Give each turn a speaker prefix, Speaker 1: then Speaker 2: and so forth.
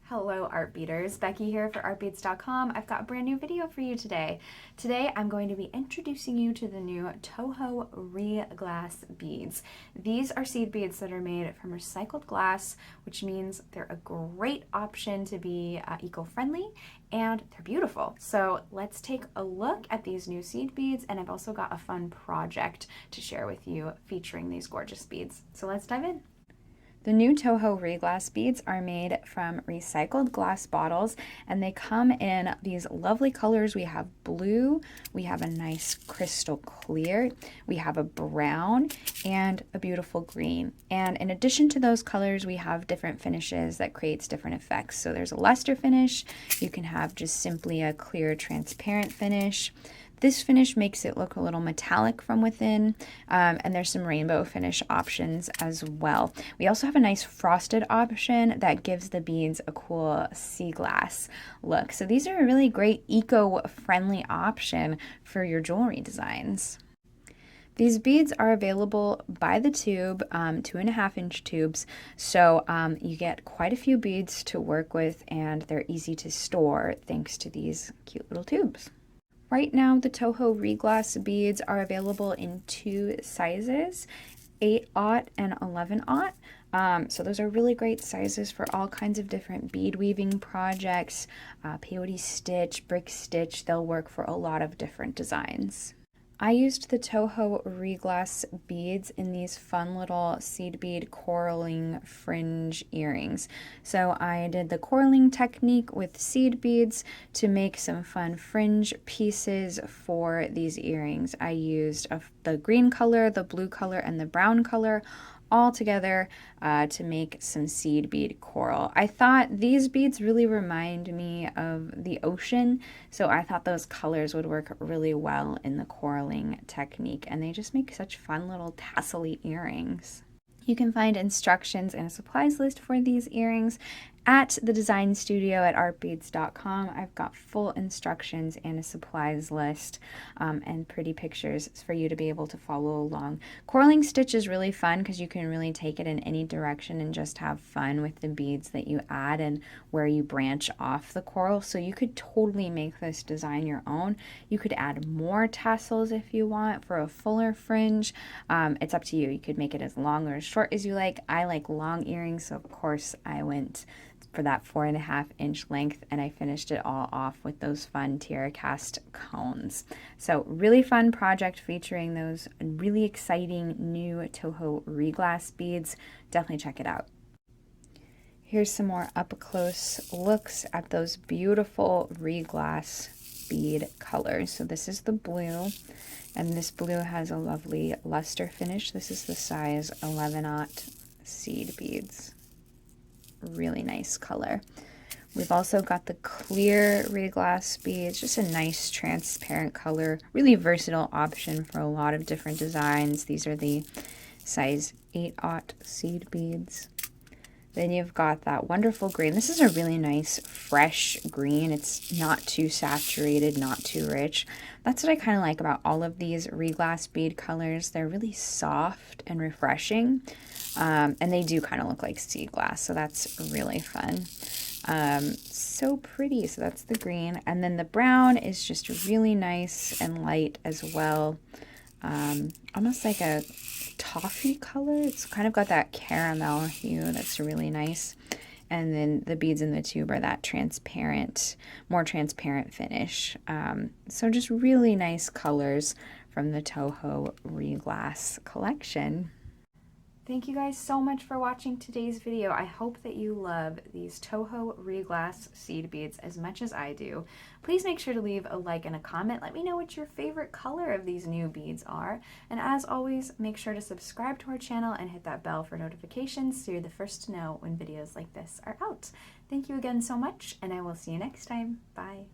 Speaker 1: Hello art beaters, Becky here for artbeats.com. I've got a brand new video for you today. Today I'm going to be introducing you to the new TOHO RE glass beads. These are seed beads that are made from recycled glass, which means they're a great option to be eco-friendly and they're beautiful. So let's take a look at these new seed beads, and I've also got a fun project to share with you featuring these gorgeous beads. So let's dive in. The new TOHO RE glass beads are made from recycled glass bottles, and they come in these lovely colors. We have blue, we have a nice crystal clear, we have a brown, and a beautiful green. And in addition to those colors, we have different finishes that creates different effects. So there's a luster finish, you can have just simply a clear transparent finish. This finish makes it look a little metallic from within, and there's some rainbow finish options as well. We also have a nice frosted option that gives the beads a cool sea glass look. So these are a really great eco-friendly option for your jewelry designs. These beads are available by the tube, 2.5-inch tubes, so you get quite a few beads to work with, and they're easy to store thanks to these cute little tubes. Right now, the TOHO RE glass beads are available in two sizes, 8/0 and 11/0. So those are really great sizes for all kinds of different bead weaving projects, peyote stitch, brick stitch. They'll work for a lot of different designs. I used the TOHO RE glass beads in these fun little seed bead coraling fringe earrings. So I did the coraling technique with seed beads to make some fun fringe pieces for these earrings. I used the green color, the blue color, and the brown color all together to make some seed bead coral. I thought these beads really remind me of the ocean, so I thought those colors would work really well in the coraling technique, and they just make such fun little tassel-y earrings. You can find instructions and a supplies list for these earrings at the design studio at artbeats.com. I've got full instructions and a supplies list and pretty pictures for you to be able to follow along. Coraling stitch is really fun because you can really take it in any direction and just have fun with the beads that you add and where you branch off the coral. So you could totally make this design your own. You could add more tassels if you want for a fuller fringe. It's up to you. You could make it as long or as short as you like. I like long earrings, so of course I went for that 4.5-inch length, and I finished it all off with those fun tiara cast cones. So really fun project featuring those really exciting new TOHO RE glass beads. Definitely check it out. Here's some more up close looks at those beautiful RE glass bead colors. So this is the blue, and this blue has a lovely luster finish. This is the size 11/0 seed beads. Really nice color. We've also got the clear RE glass beads, just a nice transparent color, really versatile option for a lot of different designs. These are the size 8/0 seed beads. Then you've got that wonderful green. This is a really nice fresh green. It's not too saturated, not too rich. That's what I kind of like about all of these RE glass bead colors. They're really soft and refreshing. And they do kind of look like sea glass, so that's really fun. So pretty. So that's the green. And then the brown is just really nice and light as well. Almost like a toffee color. It's kind of got that caramel hue that's really nice. And then the beads in the tube are that transparent, more transparent finish. So just really nice colors from the TOHO RE glass collection. Thank you guys so much for watching today's video. I hope that you love these TOHO RE glass seed beads as much as I do. Please make sure to leave a like and a comment. Let me know what your favorite color of these new beads are. And as always, make sure to subscribe to our channel and hit that bell for notifications so you're the first to know when videos like this are out. Thank you again so much, and I will see you next time. Bye.